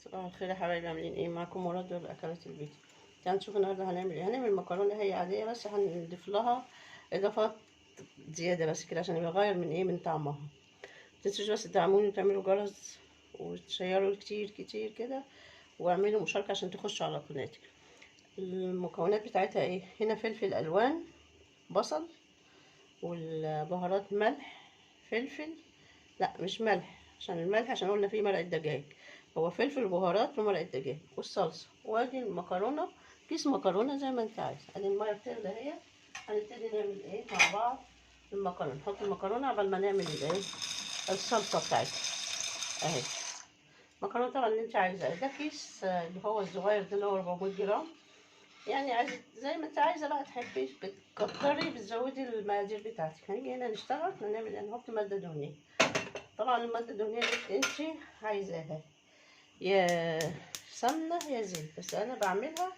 صباح الخير يا حبايبي، عاملين ايه؟ معاكم مراد ولا اكلات البيت. تعالوا نشوف النهارده هنعمل ايه. هنعمل مكرونه هي عاديه، بس هنضيف لها اضافات زياده بس كده عشان يغير من ايه، من طعمها. متنسوش بس تدعموني وتعملوا جرس وتشيروا كتير كتير كده، واعملوا مشاركه عشان تخشوا على قناتي. المكونات بتاعتها ايه؟ هنا فلفل الوان، بصل، والبهارات ملح، فلفل، لا مش ملح، عشان الملح عشان قلنا فيه مرقة دجاج. هو فلفل وبهارات ومرقة دجاج والصلصة، وادي المكرونة، كيس مكرونة زي ما انت عايز. ادي المية بتغلي اهي. هنبتدي نعمل ايه مع بعض؟ المكرونة، نحط المكرونة قبل ما نعمل الايه، الصلصة بتاعتها اهي. مكرونة طبعا اللي انت عايزاه. ده كيس اللي هو الصغير ده اللي هو 400 جرام. يعني عايزة زي ما انت عايزة بقى، تحبي بتكتري بتزودي المقادير بتاعتك. هنيجي هنا نشتغل، نحط مادة دهنية. طبعا المادة الدهنية اللي انت عايزاها يا سمنة يا زيت، بس انا بعملها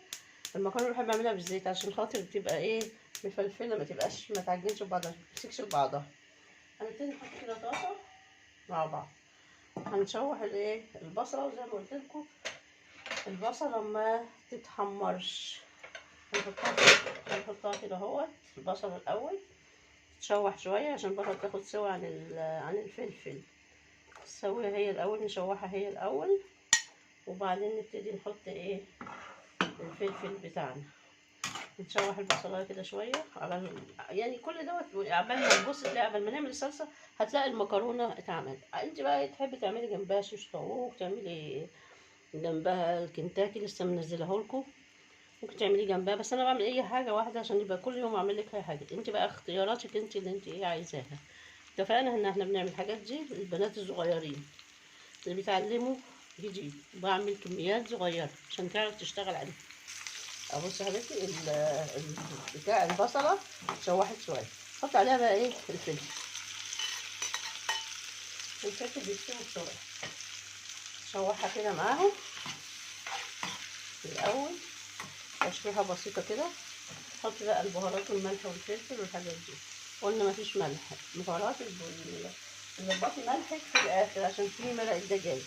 المكرونة بحب اعملها بالزيت عشان خاطر تبقى ايه، مفلفلة، ما تبقاش ما تعجنش في بعضها، ما تمسكش في بعضها. هنبتدي نحط كده طاسة مع بعض. هنشوح الايه، البصلة، وزي ما قلت لكم البصلة ما تتحمرش. هنحطها كده اهوت البصلة الاول تشوح شوية عشان البصلة تاخد سوا عن الفلفل. نسويها هي الاول، نشوحها هي الاول، وبعدين نبتدي نحط ايه، الفلفل بتاعنا. نشوح البصلايه كده شويه يعني كل دوت عبال ما نبص تلاقي، قبل ما نعمل الصلصه هتلاقي المكرونه اتعملت. انت بقى تحبي تعملي جنبها شيش طاووق، تعملي جنبها الكنتاكي لسه منزلاه لكم، ممكن تعملي جنبها. بس انا بعمل اي حاجه واحده عشان يبقى كل يوم اعمل لك اي حاجه. انت بقى اختياراتك انت اللي انت ايه عايزاها. اتفقنا ان احنا بنعمل الحاجات دي للبنات الصغيرين اللي بيتعلموا جديد، بعمل كميات صغيرة عشان تعرف تشتغل عليها. ابص يا حبيبتي بتاع البصلة شوحت شوية، حط عليها بقى ايه، الفلفل بيستوي بسرعة. شوحها كده معاهم الأول تشويحة بسيطة كده. حط بقى البهارات والملح والفلفل والحاجات دي. قلنا مفيش ملح، بهارات ظبطي ملحك في الآخر عشان فيه مرق الدجاج.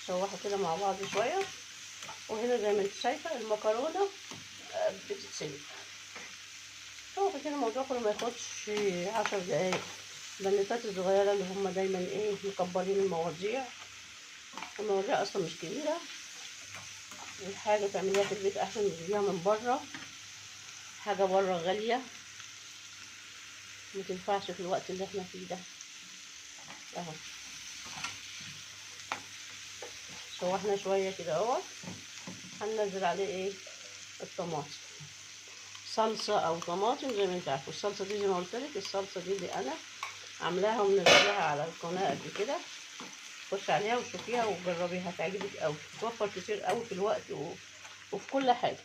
شوحوا كده مع بعض شوية. وهنا زي ما انت شايفة المكرونة بتتسلق. شوفي كده الموضوع كله ما ياخدش 10 دقايق. البنوتات الصغيرة اللي هم دايما ايه مكبرين المواضيع اصلا مش كبيرة. الحاجة تعمليها في البيت احسن من تجيبيها من بره. حاجة بره غالية متنفعش في الوقت اللي احنا فيه ده. اهو شوحنا شوية كده اهوت. هننزل عليه ايه، الطماطم، صلصة او طماطم زي ما انت عارفة. الصلصة دي زي ما قلت لك، الصلصة دي اللي انا عاملاها ومنزلها على القناة قبل كده. خش عليها وشوفيها وجربيها، هتعجبك قوي، توفر كتير قوي في الوقت وفي كل حاجة.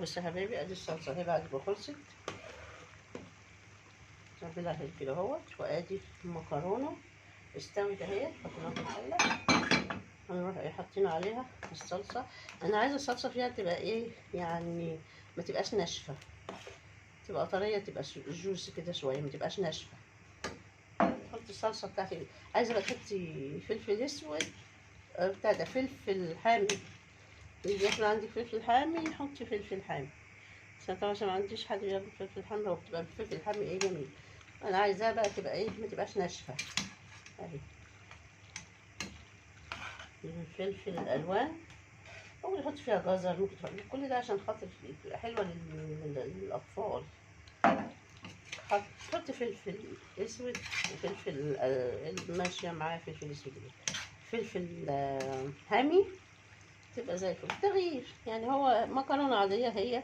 بص يا حبايبي، ادي الصلصة اهي بعد ما خلصت. نعملها كده اهوت. وادي المكرونة استوت اهي، حطيناها في الحلة. هنروح ايه حاطين عليها الصلصة. انا عايزة الصلصة فيها تبقى ايه يعني، ما تبقاش ناشفة، تبقى طرية، تبقى جوسي كده شوية، ما تبقاش ناشفة. حطي الصلصة بتاعتي. عايزة بقى تحطي فلفل اسود، بتاع ده فلفل حامي. اللي بياكل عندك فلفل حامي حطي فلفل حامي. بس أنا طبعا عشان ما عنديش حد بياكل فلفل حامي، هو بتبقى الفلفل الحامي ايه جميل. انا عايزاها بقى تبقى ايه، ما تبقاش ناشفه اهي. الفلفل الالوان ممكن تحطي فيها جزر، ممكن تحطي كل ده عشان خاطر تبقى حلوه للاطفال. حطي فلفل اسود وفلفل ماشيه معاه فلفل اسود، فلفل حامي، تبقى زي الفل. تغيير يعني، هو مكرونه عاديه هي،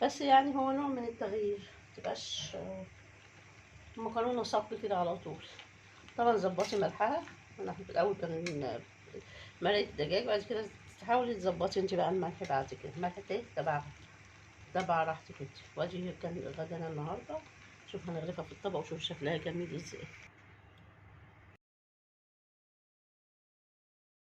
بس يعني هو نوع من التغيير، متبقاش مكرونه صب كده على طول. طبعا ظبطي ملحها. انا في الاول كان مرقه دجاج، بعد كده تحاولي تظبطي انت بقى الملح بعد كده. الملح ايه تبع راحتك انت. وادي كان غدانا النهارده. شوف هنغرفها في الطبق وشوف شكلها جميل ازاي.